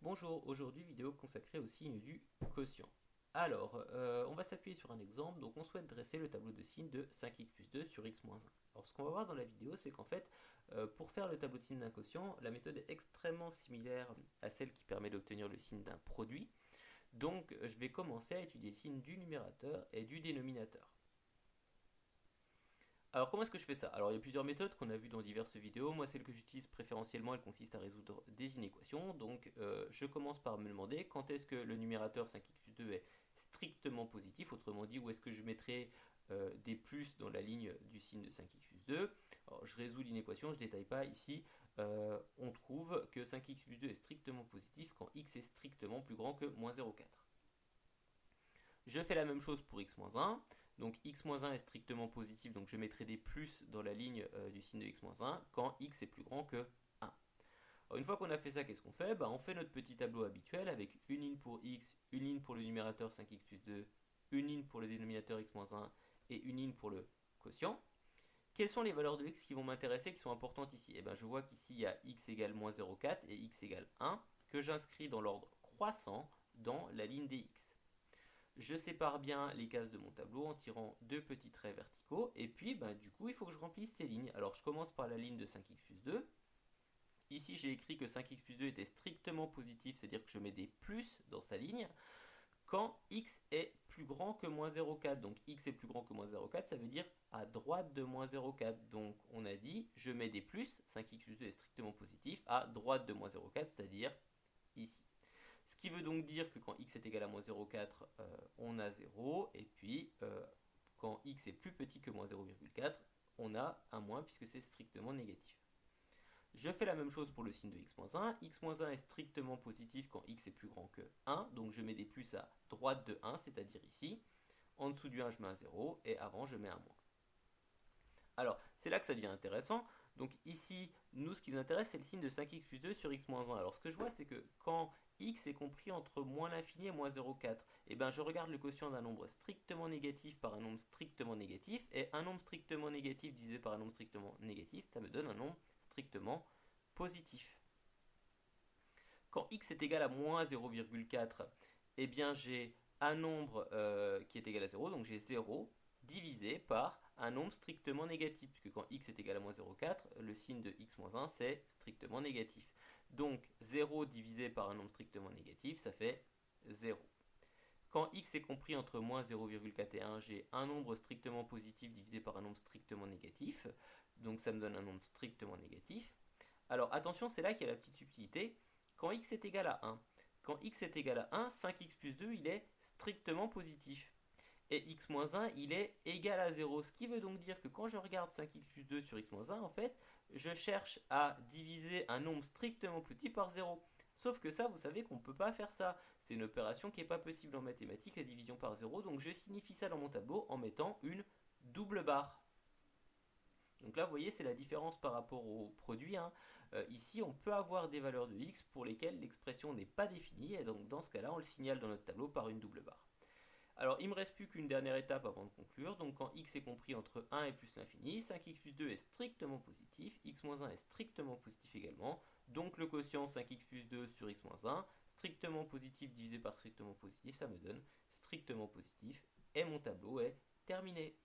Bonjour, aujourd'hui vidéo consacrée au signe du quotient. Alors, on va s'appuyer sur un exemple, donc on souhaite dresser le tableau de signes de 5x plus 2 sur x moins 1. Alors ce qu'on va voir dans la vidéo, c'est qu'en fait, pour faire le tableau de signe d'un quotient, la méthode est extrêmement similaire à celle qui permet d'obtenir le signe d'un produit. Donc je vais commencer à étudier le signe du numérateur et du dénominateur. Alors comment est-ce que je fais ça? Alors il y a plusieurs méthodes qu'on a vues dans diverses vidéos. Moi celle que j'utilise préférentiellement, elle consiste à résoudre des inéquations. Donc je commence par me demander quand est-ce que le numérateur 5x plus 2 est strictement positif. Autrement dit, où est-ce que je mettrai des plus dans la ligne du signe de 5x plus 2. Alors je résous l'inéquation, je ne détaille pas ici. On trouve que 5x plus 2 est strictement positif quand x est strictement plus grand que moins 0,4. Je fais la même chose pour x moins 1. Donc x moins 1 est strictement positif, donc je mettrai des plus dans la ligne du signe de x moins 1 quand x est plus grand que 1. Alors, une fois qu'on a fait ça, qu'est-ce qu'on fait? On fait notre petit tableau habituel avec une ligne pour x, une ligne pour le numérateur 5x plus 2, une ligne pour le dénominateur x moins 1 et une ligne pour le quotient. Quelles sont les valeurs de x qui vont m'intéresser, qui sont importantes ici? Je vois qu'ici il y a x égale moins 0,4 et x égale 1 que j'inscris dans l'ordre croissant dans la ligne des x. Je sépare bien les cases de mon tableau en tirant deux petits traits verticaux. Et puis, du coup, il faut que je remplisse ces lignes. Alors, je commence par la ligne de 5x plus 2. Ici, j'ai écrit que 5x plus 2 était strictement positif, c'est-à-dire que je mets des plus dans sa ligne, quand x est plus grand que moins 0,4. Donc, x est plus grand que moins 0,4, ça veut dire à droite de moins 0,4. Donc, on a dit, je mets des plus, 5x plus 2 est strictement positif, à droite de moins 0,4, c'est-à-dire ici. Ce qui veut donc dire que quand x est égal à moins 0,4, on a 0. Et puis, quand x est plus petit que moins 0,4, on a un moins puisque c'est strictement négatif. Je fais la même chose pour le signe de x moins 1. X moins 1 est strictement positif quand x est plus grand que 1. Donc je mets des plus à droite de 1, c'est-à-dire ici. En dessous du 1, je mets un 0. Et avant, je mets un moins. Alors, c'est là que ça devient intéressant. Donc ici, nous, ce qui nous intéresse, c'est le signe de 5x plus 2 sur x moins 1. Alors, ce que je vois, c'est que quand x est compris entre moins l'infini et moins 0,4, je regarde le quotient d'un nombre strictement négatif par un nombre strictement négatif, et un nombre strictement négatif divisé par un nombre strictement négatif, ça me donne un nombre strictement positif. Quand x est égal à moins 0,4, j'ai un nombre qui est égal à 0, donc j'ai 0 divisé par un nombre strictement négatif, puisque quand x est égal à moins 0,4, le signe de x moins 1 c'est strictement négatif. Donc 0 divisé par un nombre strictement négatif, ça fait 0. Quand x est compris entre moins 0,4 et 1, j'ai un nombre strictement positif divisé par un nombre strictement négatif, donc ça me donne un nombre strictement négatif. Alors attention, c'est là qu'il y a la petite subtilité. Quand x est égal à 1, quand x est égal à 1, 5x plus 2, il est strictement positif. Et x moins 1, il est égal à 0. Ce qui veut donc dire que quand je regarde 5x plus 2 sur x moins 1, en fait, je cherche à diviser un nombre strictement petit par 0. Sauf que ça, vous savez qu'on ne peut pas faire ça. C'est une opération qui n'est pas possible en mathématiques, la division par 0. Donc je signifie ça dans mon tableau en mettant une double barre. Donc là, vous voyez, c'est la différence par rapport au produit. Ici, on peut avoir des valeurs de x pour lesquelles l'expression n'est pas définie. Et donc dans ce cas-là, on le signale dans notre tableau par une double barre. Alors, il ne me reste plus qu'une dernière étape avant de conclure. Donc, quand x est compris entre 1 et plus l'infini, 5x plus 2 est strictement positif, x moins 1 est strictement positif également. Donc, le quotient 5x plus 2 sur x moins 1, strictement positif divisé par strictement positif, ça me donne strictement positif. Et mon tableau est terminé.